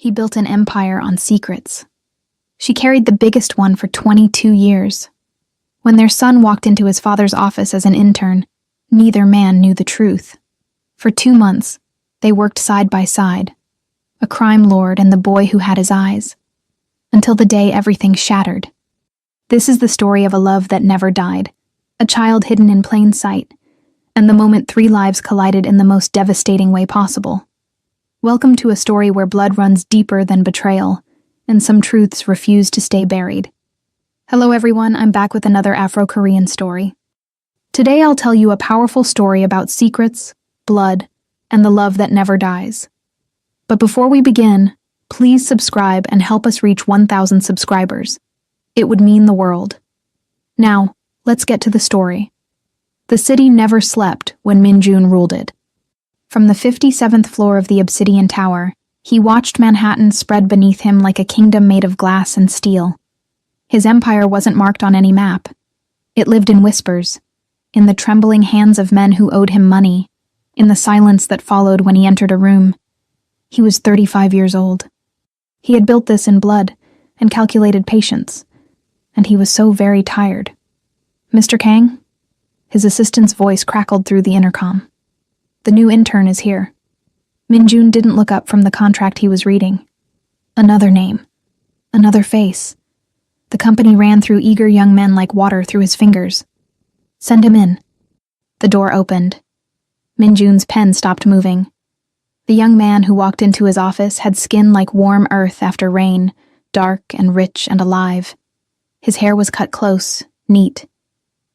He built an empire on secrets. She carried the biggest one for 22 years. When their son walked into his father's office as an intern, neither man knew the truth. For 2 months, they worked side by side, a crime lord and the boy who had his eyes, until the day everything shattered. This is the story of a love that never died, a child hidden in plain sight, and the moment 3 lives collided in the most devastating way possible. Welcome to a story where blood runs deeper than betrayal, and some truths refuse to stay buried. Hello everyone, I'm back with another Afro-Korean story. Today I'll tell you a powerful story about secrets, blood, and the love that never dies. But before we begin, please subscribe and help us reach 1,000 subscribers. It would mean the world. Now, let's get to the story. The city never slept when Min-jun ruled it. From the 57th floor of the Obsidian Tower, he watched Manhattan spread beneath him like a kingdom made of glass and steel. His empire wasn't marked on any map. It lived in whispers, in the trembling hands of men who owed him money, in the silence that followed when he entered a room. He was 35 years old. He had built this in blood and calculated patience, and he was so very tired. "Mr. Kang?" His assistant's voice crackled through the intercom. "The new intern is here." Min-jun didn't look up from the contract he was reading. Another name. Another face. The company ran through eager young men like water through his fingers. "Send him in." The door opened. Min-jun's pen stopped moving. The young man who walked into his office had skin like warm earth after rain, dark and rich and alive. His hair was cut close, neat.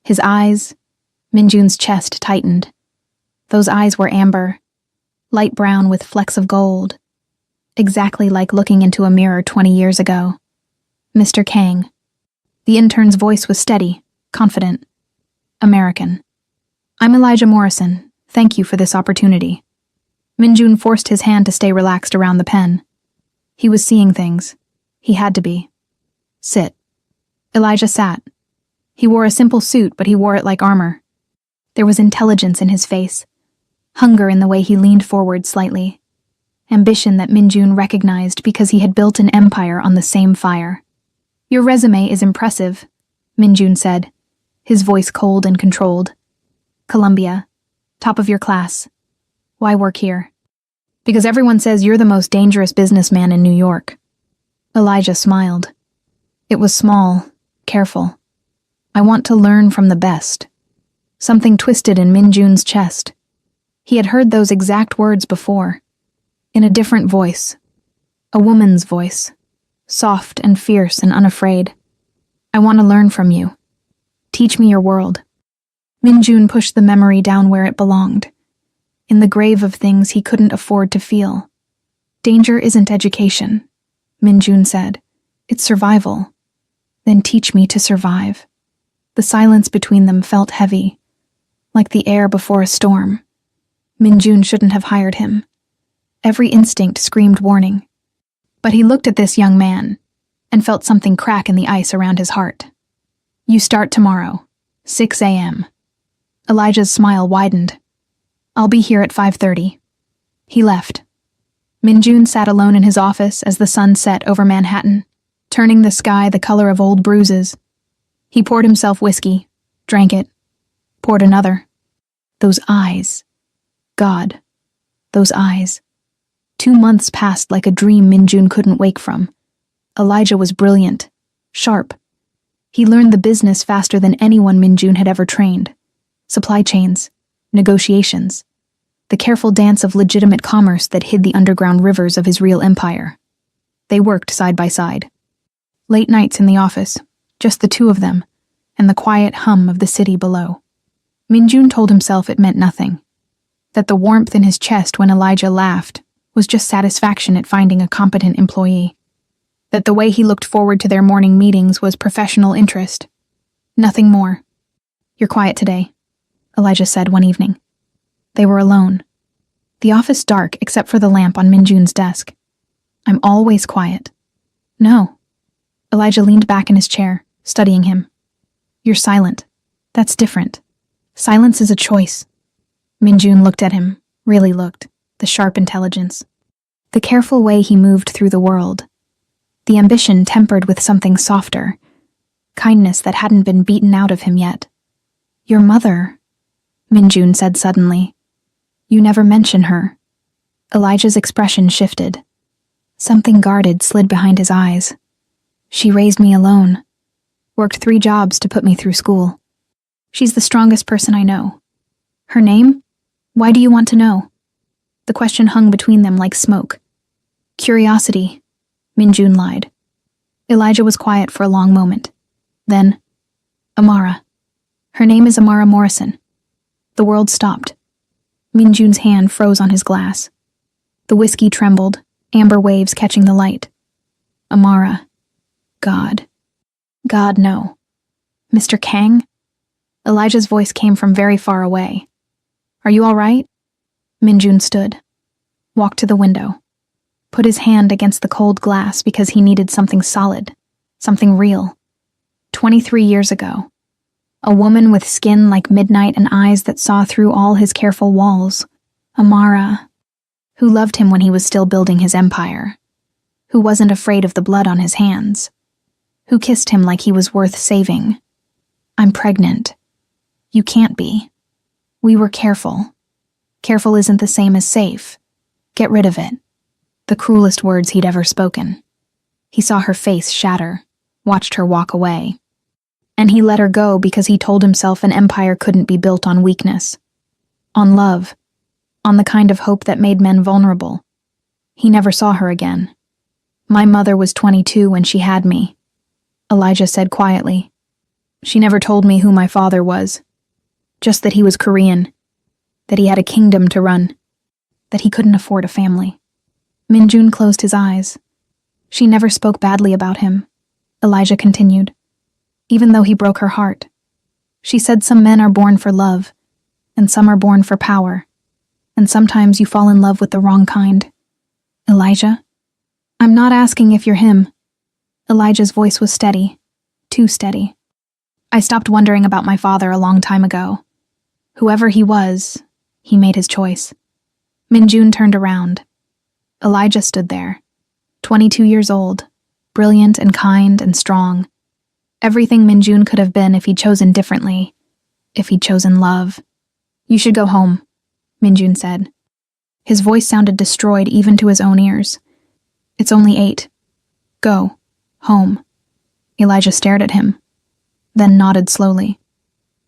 His eyes, Min-jun's chest tightened. Those eyes were amber, light brown with flecks of gold, exactly like looking into a mirror 20 years ago. "Mr. Kang." The intern's voice was steady, confident. "American. I'm Elijah Morrison. Thank you for this opportunity." Min-jun forced his hand to stay relaxed around the pen. He was seeing things. He had to be. "Sit." Elijah sat. He wore a simple suit, but he wore it like armor. There was intelligence in his face, hunger in the way he leaned forward slightly, ambition that Min-jun recognized because he had built an empire on the same fire. "Your resume is impressive," Min-jun said, his voice cold and controlled. "Columbia, top of your class. Why work here?" "Because everyone says you're the most dangerous businessman in New York." Elijah smiled. It was small, careful. "I want to learn from the best." Something twisted in Min-jun's chest. He had heard those exact words before, in a different voice, a woman's voice, soft and fierce and unafraid. "I want to learn from you. Teach me your world." Min-jun pushed the memory down where it belonged, in the grave of things he couldn't afford to feel. "Danger isn't education," Min-jun said. "It's survival. Then teach me to survive." The silence between them felt heavy, like the air before a storm. Min-jun shouldn't have hired him. Every instinct screamed warning. But he looked at this young man and felt something crack in the ice around his heart. "You start tomorrow, 6 a.m. Elijah's smile widened. "I'll be here at 5:30. He left. Min-jun sat alone in his office as the sun set over Manhattan, turning the sky the color of old bruises. He poured himself whiskey, drank it, poured another. Those eyes. God, those eyes. 2 months passed like a dream Min-jun couldn't wake from. Elijah was brilliant, sharp. He learned the business faster than anyone Min-jun had ever trained. Supply chains, negotiations, the careful dance of legitimate commerce that hid the underground rivers of his real empire. They worked side by side. Late nights in the office, just the two of them, and the quiet hum of the city below. Min-jun told himself it meant nothing, that the warmth in his chest when Elijah laughed was just satisfaction at finding a competent employee, that the way he looked forward to their morning meetings was professional interest. Nothing more. "You're quiet today," Elijah said one evening. They were alone. The office dark except for the lamp on Min-jun's desk. "I'm always quiet." "No." Elijah leaned back in his chair, studying him. "You're silent. That's different. Silence is a choice." Min-jun looked at him, really looked, the sharp intelligence. The careful way he moved through the world. The ambition tempered with something softer. Kindness that hadn't been beaten out of him yet. "Your mother," Minjun said suddenly. "You never mention her." Elijah's expression shifted. Something guarded slid behind his eyes. "She raised me alone. Worked 3 jobs to put me through school. She's the strongest person I know." "Her name? Why do you want to know?" The question hung between them like smoke. "Curiosity," Minjun lied. Elijah was quiet for a long moment. Then, "Amara. Her name is Amara Morrison." The world stopped. Minjun's hand froze on his glass. The whiskey trembled, amber waves catching the light. "Amara. God. God, no." "Mr. Kang?" Elijah's voice came from very far away. "Are you all right?" Minjun stood, walked to the window, put his hand against the cold glass because he needed something solid, something real. 23 years ago. A woman with skin like midnight and eyes that saw through all his careful walls. Amara, who loved him when he was still building his empire, who wasn't afraid of the blood on his hands, who kissed him like he was worth saving. "I'm pregnant." "You can't be. We were careful. Careful isn't the same as safe. Get rid of it." The cruelest words he'd ever spoken. He saw her face shatter, watched her walk away. And he let her go because he told himself an empire couldn't be built on weakness. On love. On the kind of hope that made men vulnerable. He never saw her again. "My mother was 22 when she had me," Elijah said quietly. "She never told me who my father was. Just that he was Korean. That he had a kingdom to run. That he couldn't afford a family." Minjun closed his eyes. "She never spoke badly about him," Elijah continued. "Even though he broke her heart. She said some men are born for love, and some are born for power, and sometimes you fall in love with the wrong kind." "Elijah? I'm not asking if you're him." Elijah's voice was steady, too steady. "I stopped wondering about my father a long time ago. Whoever he was, he made his choice." Minjun turned around. Elijah stood there, 22 years old, brilliant and kind and strong. Everything Minjun could have been if he'd chosen differently, if he'd chosen love. "You should go home," Minjun said. His voice sounded destroyed even to his own ears. "It's only 8. Go. Home." Elijah stared at him, then nodded slowly,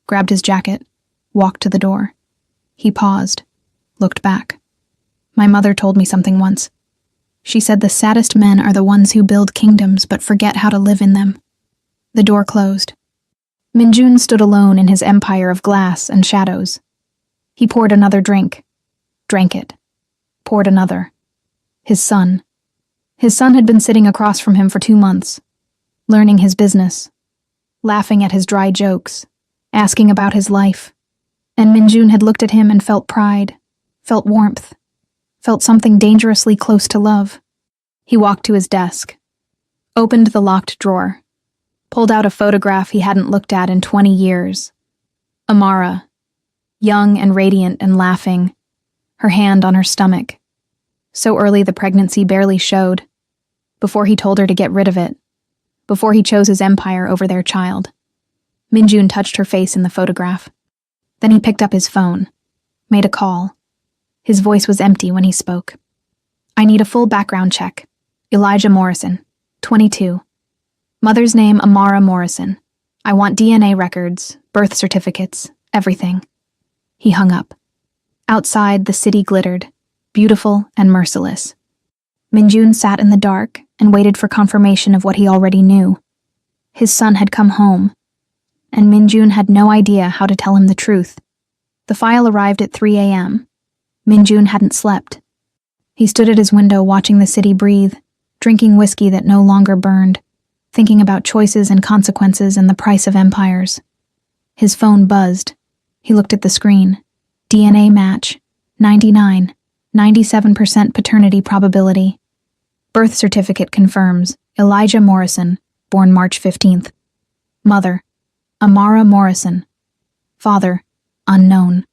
grabbed his jacket, walked to the door. He paused, looked back. "My mother told me something once. She said the saddest men are the ones who build kingdoms but forget how to live in them." The door closed. Minjun stood alone in his empire of glass and shadows. He poured another drink, drank it, poured another. His son. His son had been sitting across from him for 2 months, learning his business, laughing at his dry jokes, asking about his life. And Minjun had looked at him and felt pride, felt warmth, felt something dangerously close to love. He walked to his desk, opened the locked drawer, pulled out a photograph he hadn't looked at in 20 years. Amara, young and radiant and laughing, her hand on her stomach. So early the pregnancy barely showed, before he told her to get rid of it, before he chose his empire over their child. Minjun touched her face in the photograph. Then he picked up his phone, made a call. His voice was empty when he spoke. "I need a full background check. Elijah Morrison, 22. Mother's name Amara Morrison. I want DNA records, birth certificates, everything." He hung up. Outside, the city glittered, beautiful and merciless. Minjun sat in the dark and waited for confirmation of what he already knew. His son had come home, and Minjun had no idea how to tell him the truth. The file arrived at 3 a.m. Minjun hadn't slept. He stood at his window watching the city breathe, drinking whiskey that no longer burned, thinking about choices and consequences and the price of empires. His phone buzzed. He looked at the screen. DNA match. 97% paternity probability. Birth certificate confirms Elijah Morrison, born March 15th. Mother, Amara Morrison. Father, unknown.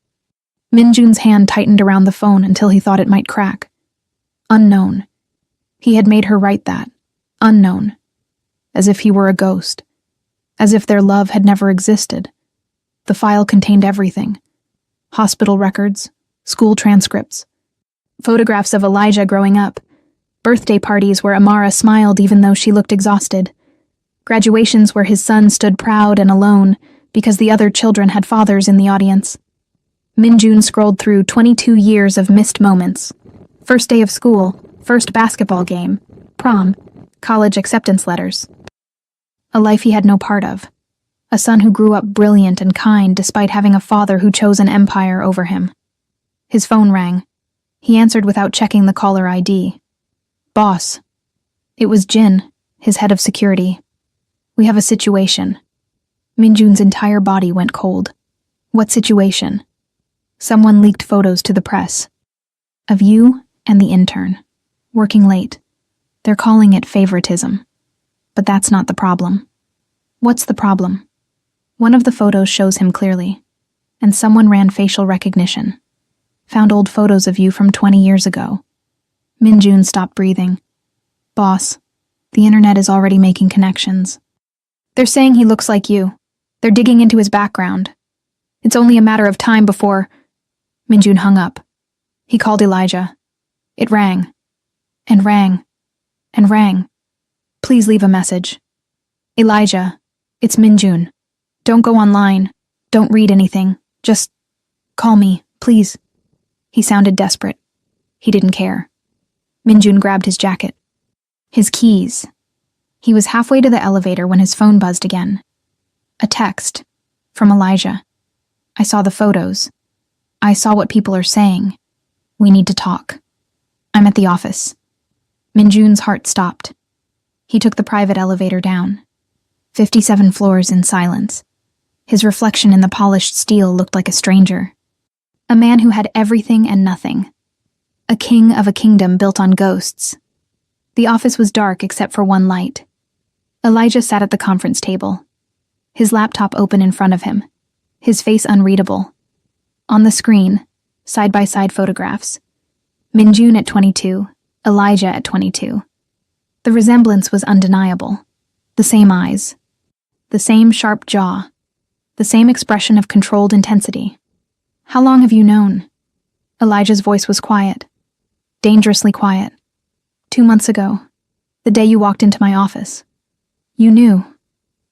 Minjun's hand tightened around the phone until he thought it might crack. Unknown. He had made her write that. Unknown. As if he were a ghost. As if their love had never existed. The file contained everything. Hospital records, school transcripts, photographs of Elijah growing up, birthday parties where Amara smiled even though she looked exhausted, graduations where his son stood proud and alone because the other children had fathers in the audience. Minjun scrolled through 22 years of missed moments. First day of school, first basketball game, prom, college acceptance letters. A life he had no part of. A son who grew up brilliant and kind despite having a father who chose an empire over him. His phone rang. He answered without checking the caller ID. Boss. It was Jin, his head of security. We have a situation. Minjun's entire body went cold. What situation? Someone leaked photos to the press. Of you and the intern. Working late. They're calling it favoritism. But that's not the problem. What's the problem? One of the photos shows him clearly, and someone ran facial recognition. Found old photos of you from 20 years ago. Minjun stopped breathing. Boss, the internet is already making connections. They're saying he looks like you. They're digging into his background. It's only a matter of time before... Minjun hung up. He called Elijah. It rang. And rang. And rang. Please leave a message. Elijah, it's Minjun. Don't go online. Don't read anything. Just call me, please. He sounded desperate. He didn't care. Minjun grabbed his jacket. His keys. He was halfway to the elevator when his phone buzzed again. A text. From Elijah. I saw the photos. I saw what people are saying. We need to talk. I'm at the office. Minjun's heart stopped. He took the private elevator down. 57 floors in silence. His reflection in the polished steel looked like a stranger. A man who had everything and nothing. A king of a kingdom built on ghosts. The office was dark except for one light. Elijah sat at the conference table. His laptop open in front of him. His face unreadable. On the screen, side-by-side photographs. Minjun at 22, Elijah at 22. The resemblance was undeniable. The same eyes. The same sharp jaw. The same expression of controlled intensity. How long have you known? Elijah's voice was quiet. Dangerously quiet. 2 months ago. The day you walked into my office. You knew.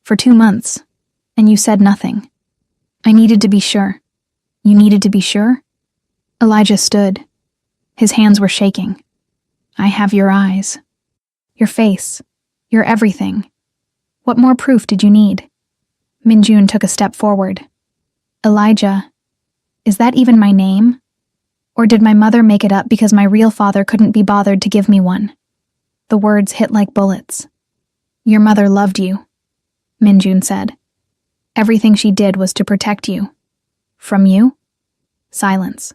For 2 months. And you said nothing. I needed to be sure. You needed to be sure? Elijah stood. His hands were shaking. I have your eyes. Your face. Your everything. What more proof did you need? Minjun took a step forward. Elijah, is that even my name? Or did my mother make it up because my real father couldn't be bothered to give me one? The words hit like bullets. Your mother loved you, Minjun said. Everything she did was to protect you. From you? Silence.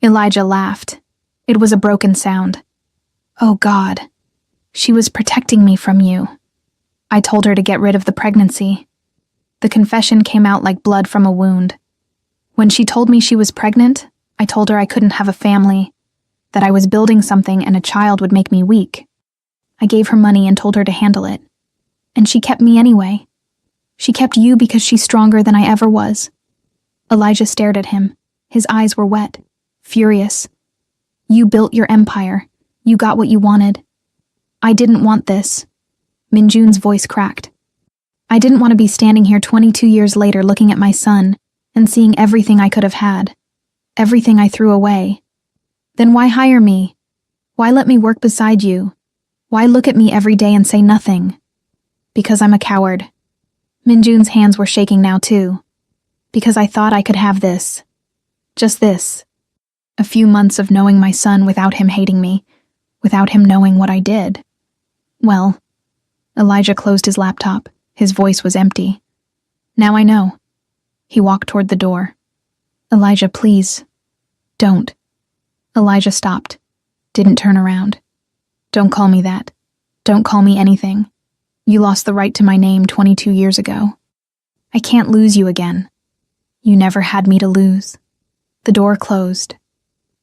Elijah laughed. It was a broken sound. Oh God. She was protecting me from you. I told her to get rid of the pregnancy. The confession came out like blood from a wound. When she told me she was pregnant, I told her I couldn't have a family, that I was building something and a child would make me weak. I gave her money and told her to handle it. And she kept me anyway. She kept you because she's stronger than I ever was. Elijah stared at him. His eyes were wet, furious. You built your empire. You got what you wanted. I didn't want this. Minjun's voice cracked. I didn't want to be standing here 22 years later looking at my son and seeing everything I could have had. Everything I threw away. Then why hire me? Why let me work beside you? Why look at me every day and say nothing? Because I'm a coward. Minjun's hands were shaking now too. Because I thought I could have this. Just this. A few months of knowing my son without him hating me, without him knowing what I did. Well, Elijah closed his laptop. His voice was empty. Now I know. He walked toward the door. Elijah, please. Don't. Elijah stopped. Didn't turn around. Don't call me that. Don't call me anything. You lost the right to my name 22 years ago. I can't lose you again. You never had me to lose. The door closed.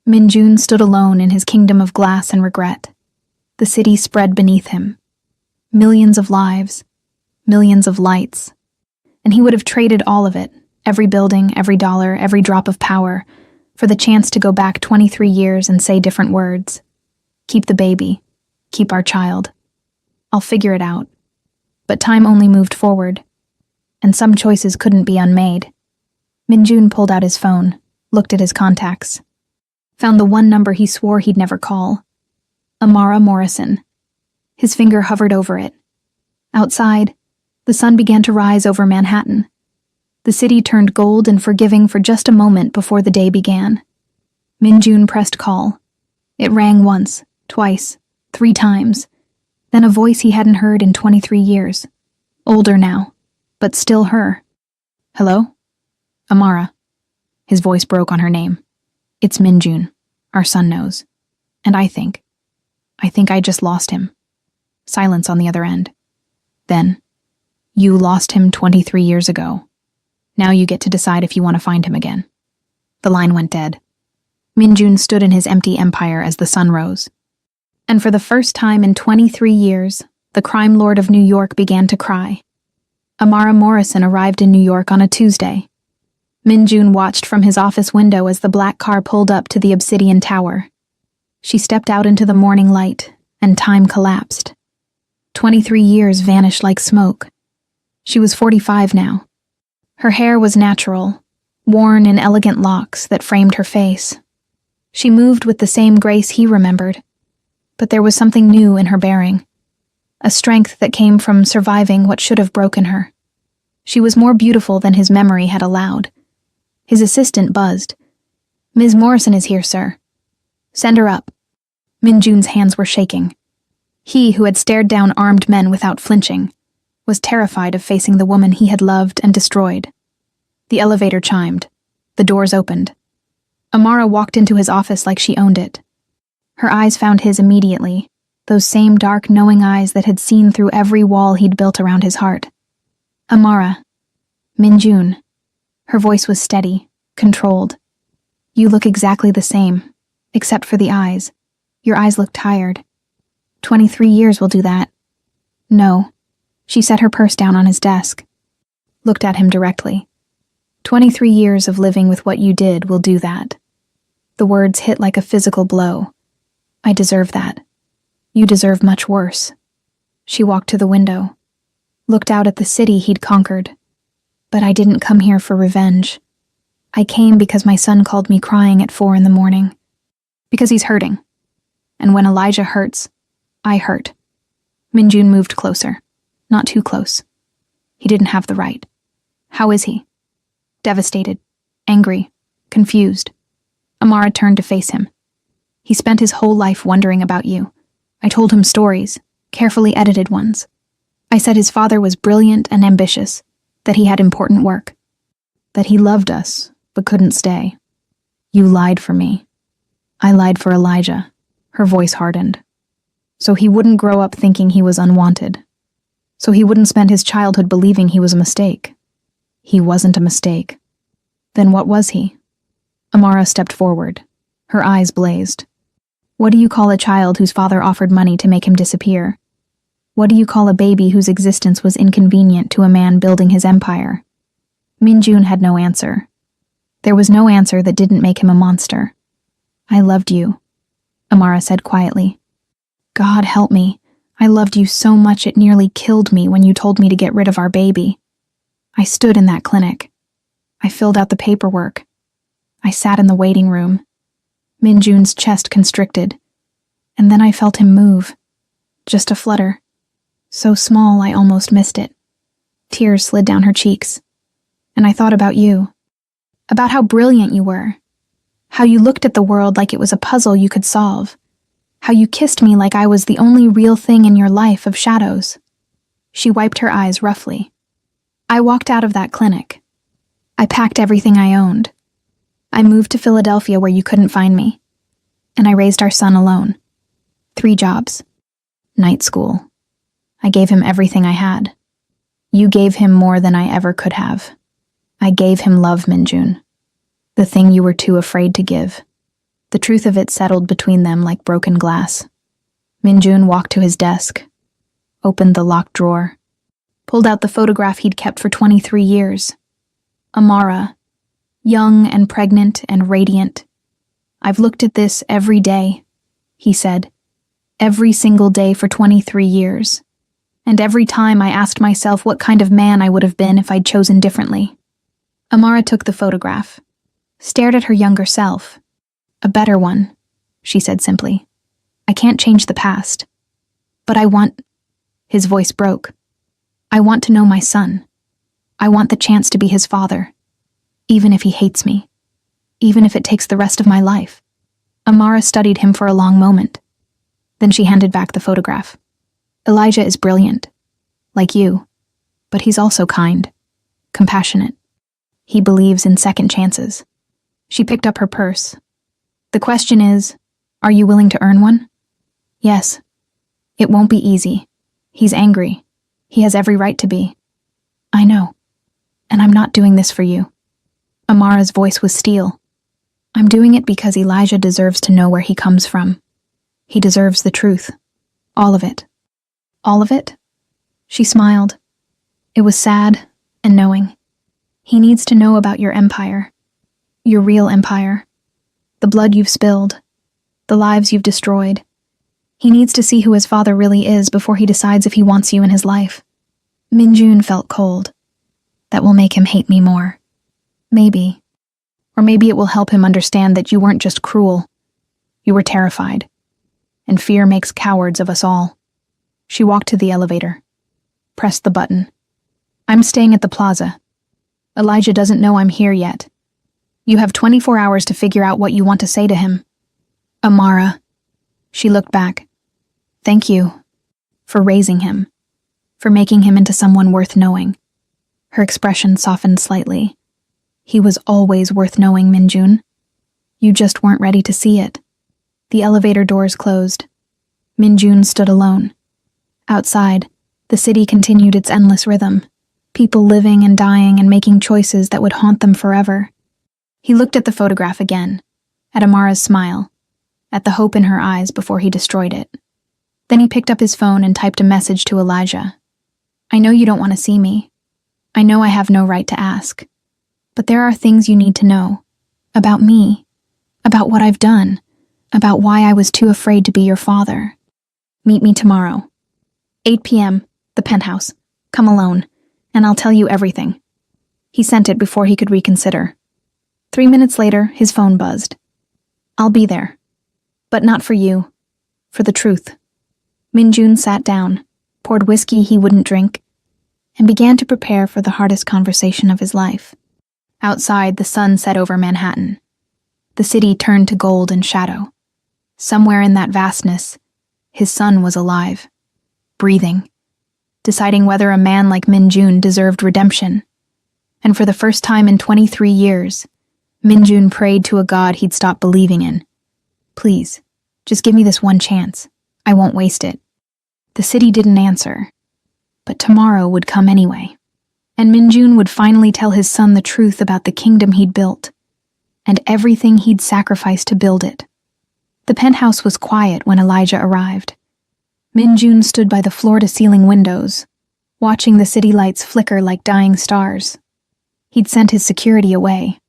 Min-jun stood alone in his kingdom of glass and regret. The city spread beneath him. Millions of lives, millions of lights. And he would have traded all of it, every building, every dollar, every drop of power, for the chance to go back 23 years and say different words. Keep the baby. Keep our child. I'll figure it out. But time only moved forward, and some choices couldn't be unmade. Min-jun pulled out his phone, looked at his contacts, found the one number he swore he'd never call. Amara Morrison. His finger hovered over it. Outside, the sun began to rise over Manhattan. The city turned gold and forgiving for just a moment before the day began. Min-jun pressed call. It rang once, twice, 3 times. Then a voice he hadn't heard in 23 years. Older now, but still her. Hello? Amara. His voice broke on her name. It's Min-jun. Our son knows. And I think I just lost him. Silence on the other end. Then, you lost him 23 years ago. Now you get to decide if you want to find him again. The line went dead. Min-jun stood in his empty empire as the sun rose. And for the first time in 23 years, the crime lord of New York began to cry. Amara Morrison arrived in New York on a Tuesday. Min-jun watched from his office window as the black car pulled up to the Obsidian Tower. She stepped out into the morning light, and time collapsed. 23 years vanished like smoke. She was 45 now. Her hair was natural, worn in elegant locks that framed her face. She moved with the same grace he remembered, but there was something new in her bearing, a strength that came from surviving what should have broken her. She was more beautiful than his memory had allowed. His assistant buzzed. Ms. Morrison is here, sir. Send her up. Min-jun's hands were shaking. He, who had stared down armed men without flinching, was terrified of facing the woman he had loved and destroyed. The elevator chimed. The doors opened. Amara walked into his office like she owned it. Her eyes found his immediately, those same dark, knowing eyes that had seen through every wall he'd built around his heart. Amara. Min-jun. Her voice was steady, controlled. You look exactly the same, except for the eyes. Your eyes look tired. 23 years will do that. No. She set her purse down on his desk. Looked at him directly. 23 years of living with what you did will do that. The words hit like a physical blow. I deserve that. You deserve much worse. She walked to the window, looked out at the city he'd conquered. But I didn't come here for revenge. I came because my son called me crying at 4 a.m. Because he's hurting. And when Elijah hurts, I hurt. Min-jun moved closer. Not too close. He didn't have the right. How is he? Devastated. Angry. Confused. Amara turned to face him. He spent his whole life wondering about you. I told him stories, carefully edited ones. I said his father was brilliant and ambitious, that he had important work, that he loved us, but couldn't stay. You lied for me. I lied for Elijah. Her voice hardened. So he wouldn't grow up thinking he was unwanted. So he wouldn't spend his childhood believing he was a mistake. He wasn't a mistake. Then what was he? Amara stepped forward. Her eyes blazed. What do you call a child whose father offered money to make him disappear? What do you call a baby whose existence was inconvenient to a man building his empire? Min-jun had no answer. There was no answer that didn't make him a monster. I loved you, Amara said quietly. God help me. I loved you so much it nearly killed me when you told me to get rid of our baby. I stood in that clinic. I filled out the paperwork. I sat in the waiting room. Min-jun's chest constricted. And then I felt him move. Just a flutter. So small I almost missed it. Tears slid down her cheeks. And I thought about you. About how brilliant you were. How you looked at the world like it was a puzzle you could solve. How you kissed me like I was the only real thing in your life of shadows. She wiped her eyes roughly. I walked out of that clinic. I packed everything I owned. I moved to Philadelphia where you couldn't find me. And I raised our son alone. 3 jobs. Night school. I gave him everything I had. You gave him more than I ever could have. I gave him love, Min-jun. The thing you were too afraid to give. The truth of it settled between them like broken glass. Minjun walked to his desk, opened the locked drawer, pulled out the photograph he'd kept for 23 years. Amara, young and pregnant and radiant. "I've looked at this every day," he said. "Every single day for 23 years. And every time I asked myself what kind of man I would have been if I'd chosen differently." Amara took the photograph, stared at her younger self. "A better one," she said simply. "I can't change the past. But I want—" His voice broke. "I want to know my son. I want the chance to be his father. Even if he hates me. Even if it takes the rest of my life." Amara studied him for a long moment. Then she handed back the photograph. "Elijah is brilliant. Like you. But he's also kind. Compassionate. He believes in second chances." She picked up her purse. "The question is, are you willing to earn one?" "Yes. It won't be easy. He's angry. He has every right to be." "I know. And I'm not doing this for you." Amara's voice was steel. "I'm doing it because Elijah deserves to know where he comes from. He deserves the truth. All of it." "All of it?" She smiled. It was sad and knowing. "He needs to know about your empire. Your real empire. The blood you've spilled. The lives you've destroyed. He needs to see who his father really is before he decides if he wants you in his life." Minjun felt cold. "That will make him hate me more. Maybe. Or maybe it will help him understand that you weren't just cruel. You were terrified. And fear makes cowards of us all." She walked to the elevator. Pressed the button. "I'm staying at the plaza. Elijah doesn't know I'm here yet. You have 24 hours to figure out what you want to say to him." "Amara." She looked back. "Thank you. For raising him. For making him into someone worth knowing." Her expression softened slightly. "He was always worth knowing, Minjun. You just weren't ready to see it." The elevator doors closed. Minjun stood alone. Outside, the city continued its endless rhythm. People living and dying and making choices that would haunt them forever. He looked at the photograph again, at Amara's smile, at the hope in her eyes before he destroyed it. Then he picked up his phone and typed a message to Elijah. "I know you don't want to see me. I know I have no right to ask. But there are things you need to know. About me. About what I've done. About why I was too afraid to be your father. Meet me tomorrow. 8 p.m., the penthouse. Come alone, and I'll tell you everything." He sent it before he could reconsider. 3 minutes later, his phone buzzed. "I'll be there. But not for you. For the truth." Minjun sat down, poured whiskey he wouldn't drink, and began to prepare for the hardest conversation of his life. Outside, the sun set over Manhattan. The city turned to gold and shadow. Somewhere in that vastness, his son was alive, breathing, deciding whether a man like Minjun deserved redemption. And for the first time in 23 years, Minjun prayed to a god he'd stopped believing in. "Please, just give me this one chance. I won't waste it." The city didn't answer, but tomorrow would come anyway. And Minjun would finally tell his son the truth about the kingdom he'd built, and everything he'd sacrificed to build it. The penthouse was quiet when Elijah arrived. Minjun stood by the floor-to-ceiling windows, watching the city lights flicker like dying stars. He'd sent his security away.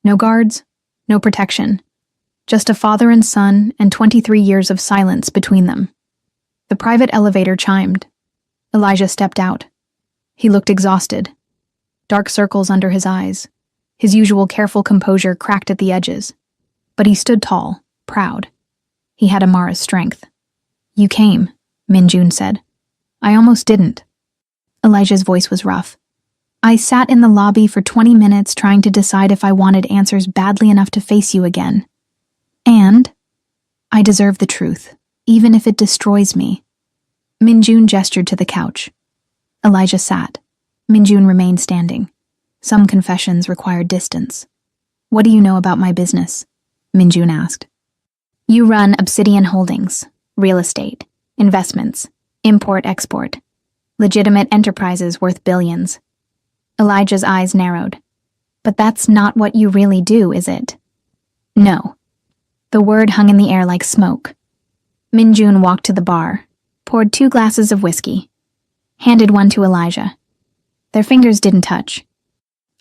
No guards, no protection. Just a father and son and 23 years of silence between them. The private elevator chimed. Elijah stepped out. He looked exhausted. Dark circles under his eyes. His usual careful composure cracked at the edges. But he stood tall, proud. He had Amara's strength. "You came," Minjun said. "I almost didn't." Elijah's voice was rough. "I sat in the lobby for 20 minutes trying to decide if I wanted answers badly enough to face you again. And I deserve the truth, even if it destroys me." Minjun gestured to the couch. Elijah sat. Minjun remained standing. Some confessions required distance. "What do you know about my business?" Minjun asked. "You run Obsidian Holdings, real estate, investments, import-export, legitimate enterprises worth billions." Elijah's eyes narrowed. "But that's not what you really do, is it?" "No." The word hung in the air like smoke. Minjun walked to the bar, poured 2 glasses of whiskey, handed one to Elijah. Their fingers didn't touch.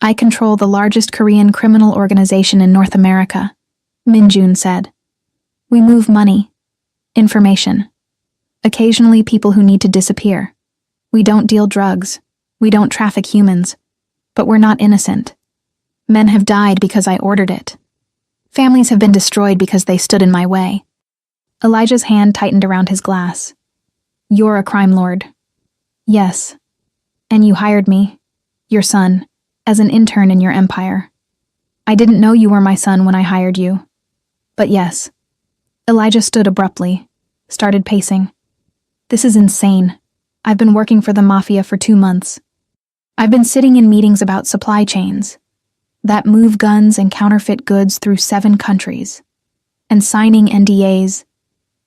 "I control the largest Korean criminal organization in North America," Minjun said. "We move money, information, occasionally people who need to disappear. We don't deal drugs. We don't traffic humans. But we're not innocent. Men have died because I ordered it. Families have been destroyed because they stood in my way." Elijah's hand tightened around his glass. "You're a crime lord." "Yes. And you hired me, your son, as an intern in your empire. I didn't know you were my son when I hired you. But yes." Elijah stood abruptly, started pacing. "This is insane. I've been working for the mafia for 2 months. I've been sitting in meetings about supply chains that move guns and counterfeit goods through 7 countries, and signing NDAs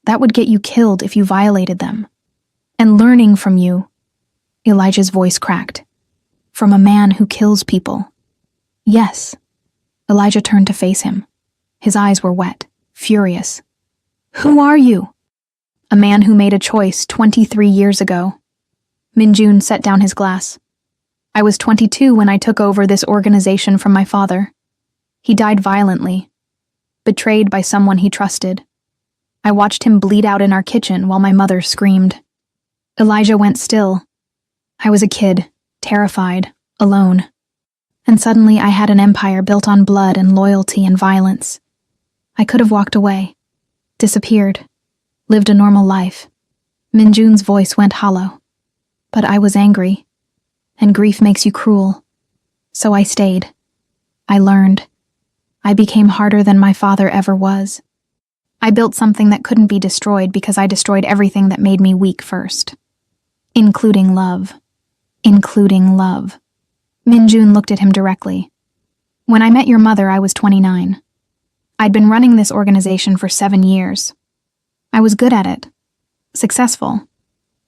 that would get you killed if you violated them. And learning from you," Elijah's voice cracked, "from a man who kills people." "Yes." Elijah turned to face him. His eyes were wet, furious. "Who are you?" "A man who made a choice 23 years ago." Minjun set down his glass. "I was 22 when I took over this organization from my father. He died violently, betrayed by someone he trusted. I watched him bleed out in our kitchen while my mother screamed." Elijah went still. "I was a kid, terrified, alone. And suddenly I had an empire built on blood and loyalty and violence. I could have walked away, disappeared, lived a normal life." Minjun's voice went hollow. "But I was angry, and grief makes you cruel. So I stayed. I learned. I became harder than my father ever was. I built something that couldn't be destroyed because I destroyed everything that made me weak first. Including love. Including love." Minjun looked at him directly. "When I met your mother, I was 29. I'd been running this organization for 7 years. I was good at it. Successful.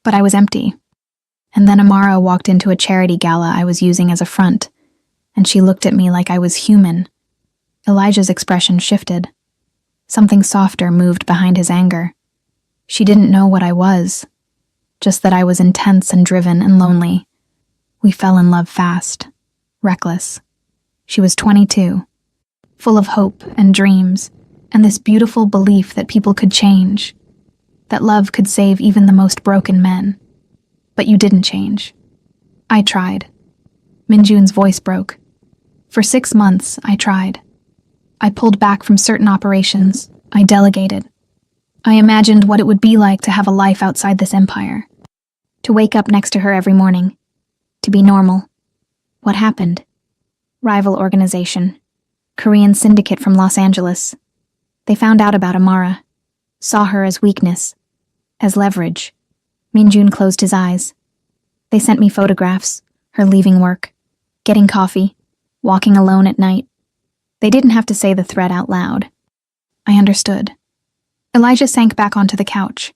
But I was empty. And then Amara walked into a charity gala I was using as a front, and she looked at me like I was human." Elijah's expression shifted. Something softer moved behind his anger. "She didn't know what I was, just that I was intense and driven and lonely. We fell in love fast, reckless. She was 22, full of hope and dreams, and this beautiful belief that people could change, that love could save even the most broken men. But you didn't change. I tried." Minjun's voice broke. "For 6 months, I tried. I pulled back from certain operations. I delegated. I imagined what it would be like to have a life outside this empire. To wake up next to her every morning. To be normal. What happened? Rival organization. Korean syndicate from Los Angeles. They found out about Amara. Saw her as weakness. As leverage." Minjun closed his eyes. "They sent me photographs, her leaving work, getting coffee, walking alone at night. They didn't have to say the threat out loud. I understood." Elijah sank back onto the couch.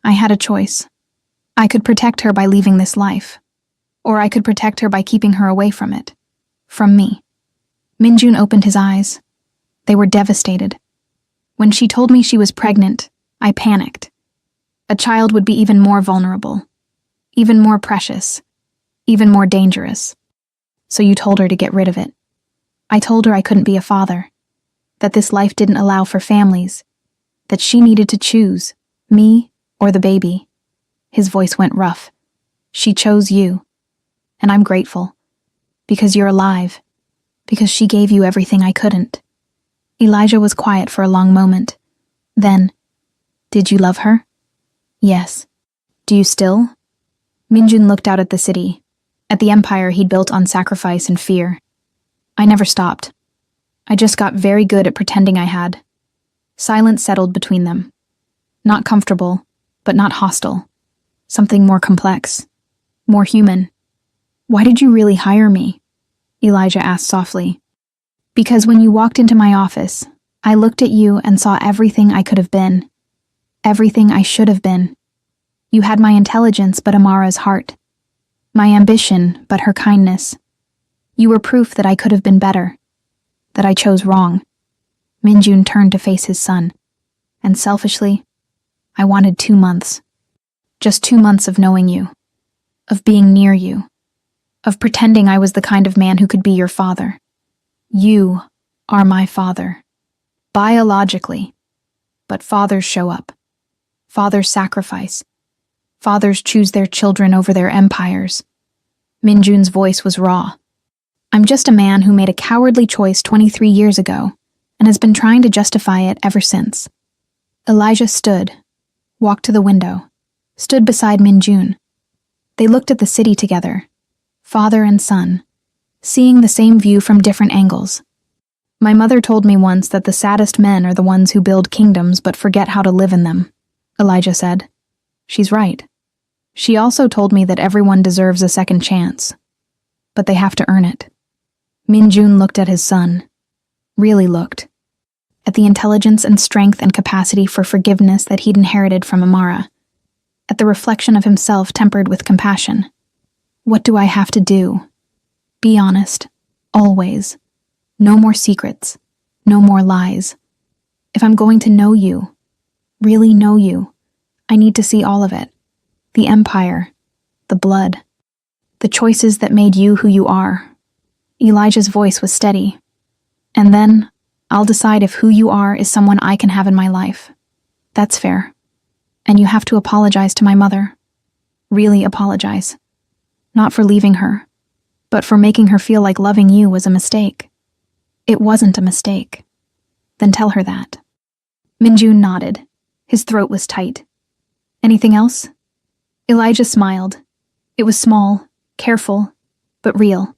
"I had a choice. I could protect her by leaving this life, or I could protect her by keeping her away from it. From me." Minjun opened his eyes. They were devastated. "When she told me she was pregnant, I panicked. A child would be even more vulnerable, even more precious, even more dangerous. So you told her to get rid of it. I told her I couldn't be a father, that this life didn't allow for families, that she needed to choose, me or the baby." His voice went rough. "She chose you, and I'm grateful, because you're alive, because she gave you everything I couldn't." Elijah was quiet for a long moment. Then, "Did you love her?" "Yes." "Do you still?" Minjun looked out at the city, at the empire he'd built on sacrifice and fear. "I never stopped. I just got very good at pretending I had." Silence settled between them. Not comfortable, but not hostile. Something more complex, more human. "Why did you really hire me?" Elijah asked softly. "Because when you walked into my office, I looked at you and saw everything I could have been. Everything I should have been. You had my intelligence but Amara's heart. My ambition but her kindness. You were proof that I could have been better. That I chose wrong." Minjun turned to face his son, and selfishly, I wanted 2 months. Just 2 months of knowing you, of being near you, of pretending I was the kind of man who could be your father. You are my father, biologically, but fathers show up. Fathers sacrifice. Fathers choose their children over their empires. Minjun's voice was raw. I'm just a man who made a cowardly choice 23 years ago and has been trying to justify it ever since. Elijah stood, walked to the window, stood beside Minjun. They looked at the city together, father and son, seeing the same view from different angles. My mother told me once that the saddest men are the ones who build kingdoms but forget how to live in them, Elijah said. She's right. She also told me that everyone deserves a second chance, but they have to earn it. Minjun looked at his son, really looked, at the intelligence and strength and capacity for forgiveness that he'd inherited from Amara, at the reflection of himself tempered with compassion. What do I have to do? Be honest, always. No more secrets, no more lies. If I'm going to know you, really know you, I need to see all of it. The empire, the blood, the choices that made you who you are. Elijah's voice was steady. And then, I'll decide if who you are is someone I can have in my life. That's fair. And you have to apologize to my mother. Really apologize. Not for leaving her, but for making her feel like loving you was a mistake. It wasn't a mistake. Then tell her that. Minjun nodded. His throat was tight. Anything else? Elijah smiled. It was small, careful, but real.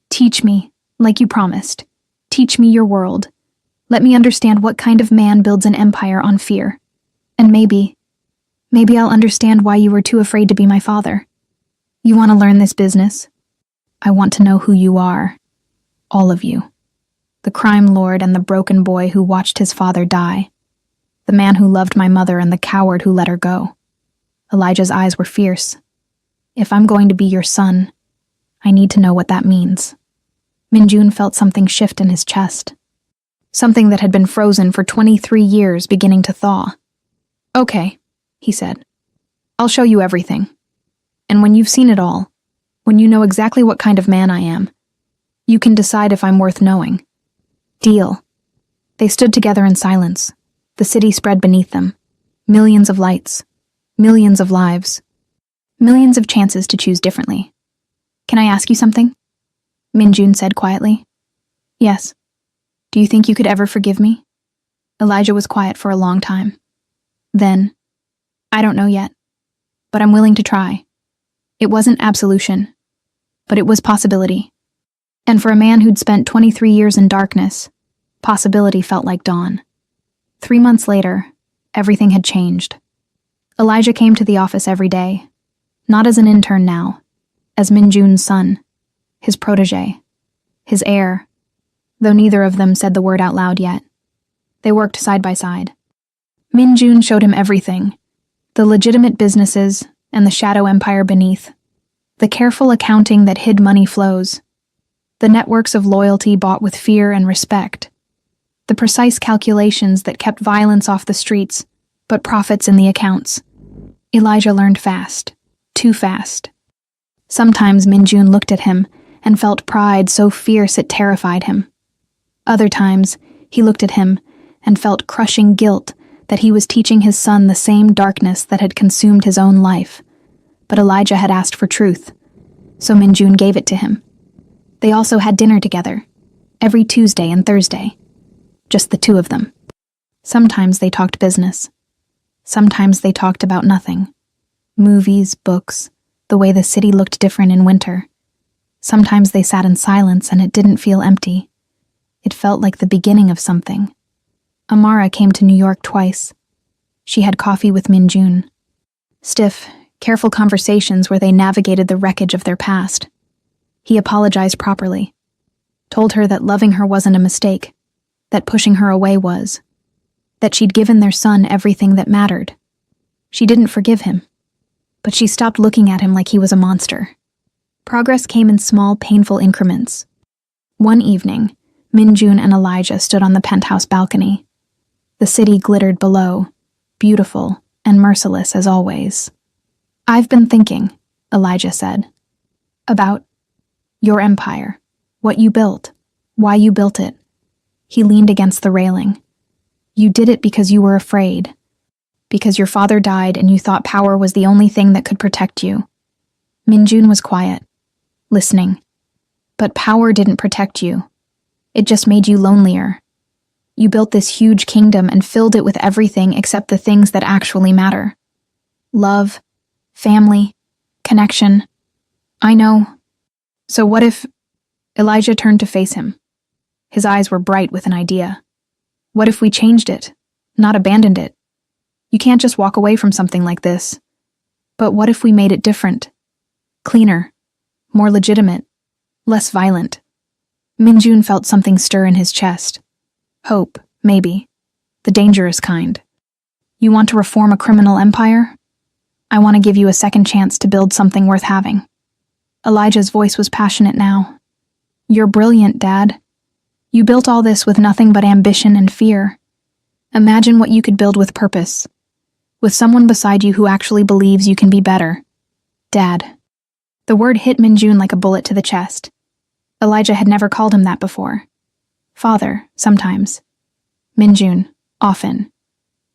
Teach me, like you promised. Teach me your world. Let me understand what kind of man builds an empire on fear. And maybe I'll understand why you were too afraid to be my father. You want to learn this business? I want to know who you are. All of you. The crime lord and the broken boy who watched his father die. The man who loved my mother and the coward who let her go. Elijah's eyes were fierce. If I'm going to be your son, I need to know what that means. Minjun felt something shift in his chest. Something that had been frozen for 23 years beginning to thaw. Okay, he said. I'll show you everything. And when you've seen it all, when you know exactly what kind of man I am, you can decide if I'm worth knowing. Deal. They stood together in silence. The city spread beneath them. Millions of lights. Millions of lives. Millions of chances to choose differently. Can I ask you something? Minjun said quietly. Yes. Do you think you could ever forgive me? Elijah was quiet for a long time. Then, I don't know yet, but I'm willing to try. It wasn't absolution, but it was possibility. And for a man who'd spent 23 years in darkness, possibility felt like dawn. 3 months later, everything had changed. Elijah came to the office every day, not as an intern now, as Minjun's son, his protege, his heir, though neither of them said the word out loud yet. They worked side by side. Minjun showed him everything, the legitimate businesses and the shadow empire beneath, the careful accounting that hid money flows, the networks of loyalty bought with fear and respect, the precise calculations that kept violence off the streets, but profits in the accounts. Elijah learned fast, too fast. Sometimes Minjun looked at him and felt pride so fierce it terrified him. Other times, he looked at him and felt crushing guilt that he was teaching his son the same darkness that had consumed his own life. But Elijah had asked for truth, so Minjun gave it to him. They also had dinner together, every Tuesday and Thursday. Just the two of them. Sometimes they talked business. Sometimes they talked about nothing. Movies, books, the way the city looked different in winter. Sometimes they sat in silence and it didn't feel empty. It felt like the beginning of something. Amara came to New York twice. She had coffee with Minjun. Stiff, careful conversations where they navigated the wreckage of their past. He apologized properly. Told her that loving her wasn't a mistake, that pushing her away was. That she'd given their son everything that mattered. She didn't forgive him, but she stopped looking at him like he was a monster. Progress came in small, painful increments. One evening, Minjun and Elijah stood on the penthouse balcony. The city glittered below, beautiful and merciless as always. "I've been thinking," Elijah said, "about your empire, what you built, why you built it." He leaned against the railing. "You did it because you were afraid, because your father died and you thought power was the only thing that could protect you." Minjun was quiet, listening. "But power didn't protect you. It just made you lonelier. You built this huge kingdom and filled it with everything except the things that actually matter. Love, family, connection. I know. So what if—" Elijah turned to face him. His eyes were bright with an idea. "What if we changed it, not abandoned it? You can't just walk away from something like this. But what if we made it different? Cleaner, more legitimate, less violent?" Minjun felt something stir in his chest. Hope, maybe. The dangerous kind. "You want to reform a criminal empire? I want to give you a second chance to build something worth having." Elijah's voice was passionate now. "You're brilliant, Dad. You built all this with nothing but ambition and fear. Imagine what you could build with purpose, with someone beside you who actually believes you can be better. Dad." The word hit Minjun like a bullet to the chest. Elijah had never called him that before. Father, sometimes. Minjun, often.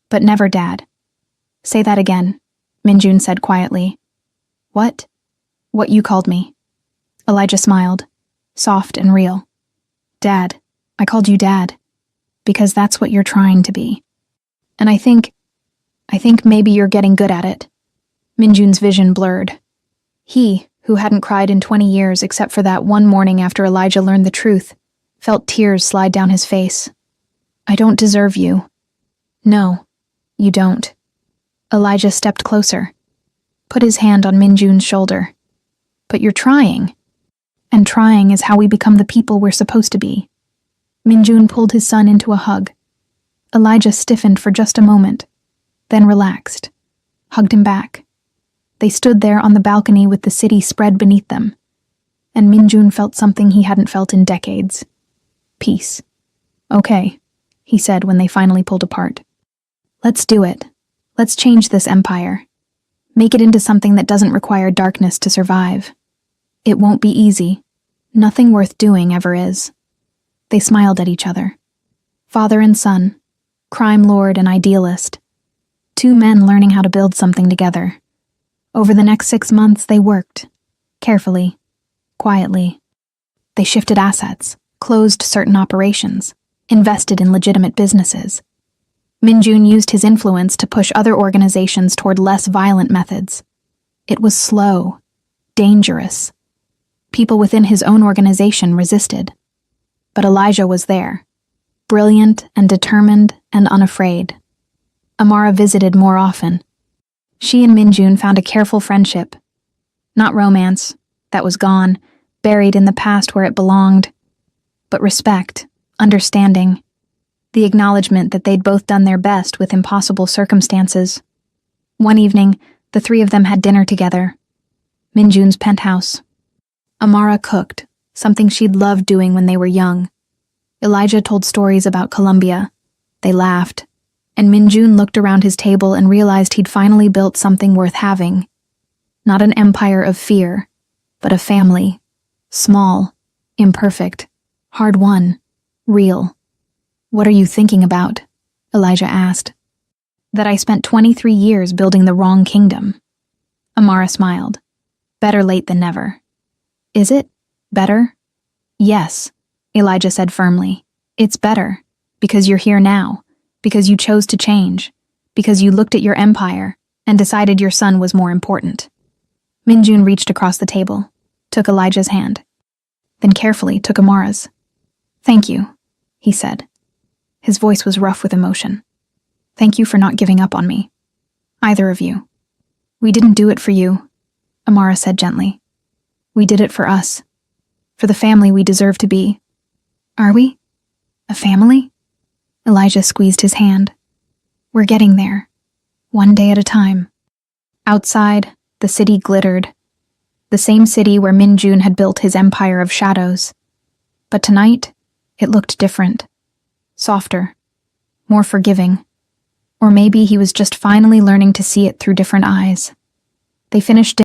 But never Dad. "Say that again," Minjun said quietly. "What?" "What you called me." Elijah smiled, soft and real. "Dad. I called you Dad. Because that's what you're trying to be. And I think maybe you're getting good at it." Minjun's vision blurred. He, who hadn't cried in 20 years except for that one morning after Elijah learned the truth, felt tears slide down his face. "I don't deserve you." "No, you don't." Elijah stepped closer, put his hand on Minjun's shoulder. "But you're trying. And trying is how we become the people we're supposed to be." Minjun pulled his son into a hug. Elijah stiffened for just a moment, then relaxed, hugged him back. They stood there on the balcony with the city spread beneath them, and Minjun felt something he hadn't felt in decades. Peace. "Okay," he said when they finally pulled apart. "Let's do it. Let's change this empire. Make it into something that doesn't require darkness to survive. It won't be easy. Nothing worth doing ever is." They smiled at each other. Father and son, crime lord and idealist. Two men learning how to build something together. Over the next 6 months, they worked. Carefully. Quietly. They shifted assets, closed certain operations, invested in legitimate businesses. Minjun used his influence to push other organizations toward less violent methods. It was slow, dangerous. People within his own organization resisted. But Elijah was there, brilliant and determined and unafraid. Amara visited more often. She and Minjun found a careful friendship. Not romance, that was gone, buried in the past where it belonged, but respect, understanding, the acknowledgement that they'd both done their best with impossible circumstances. One evening, the three of them had dinner together. Minjun's penthouse. Amara cooked, something she'd loved doing when they were young. Elijah told stories about Colombia. They laughed, and Minjun looked around his table and realized he'd finally built something worth having. Not an empire of fear, but a family. Small, imperfect, hard-won, real. "What are you thinking about?" Elijah asked. "That I spent 23 years building the wrong kingdom." Amara smiled. "Better late than never." "Is it? Better?" "Yes," Elijah said firmly. "It's better, because you're here now, because you chose to change, because you looked at your empire and decided your son was more important." Minjun reached across the table, took Elijah's hand, then carefully took Amara's. "Thank you," he said. His voice was rough with emotion. "Thank you for not giving up on me. Either of you. We didn't do it for you," Amara said gently. "We did it for us. For the family we deserve to be." "Are we? A family?" Elijah squeezed his hand. "We're getting there. One day at a time." Outside, the city glittered. The same city where Minjun had built his empire of shadows. But tonight, It looked different. Softer. More forgiving. Or maybe he was just finally learning to see it through different eyes. They finished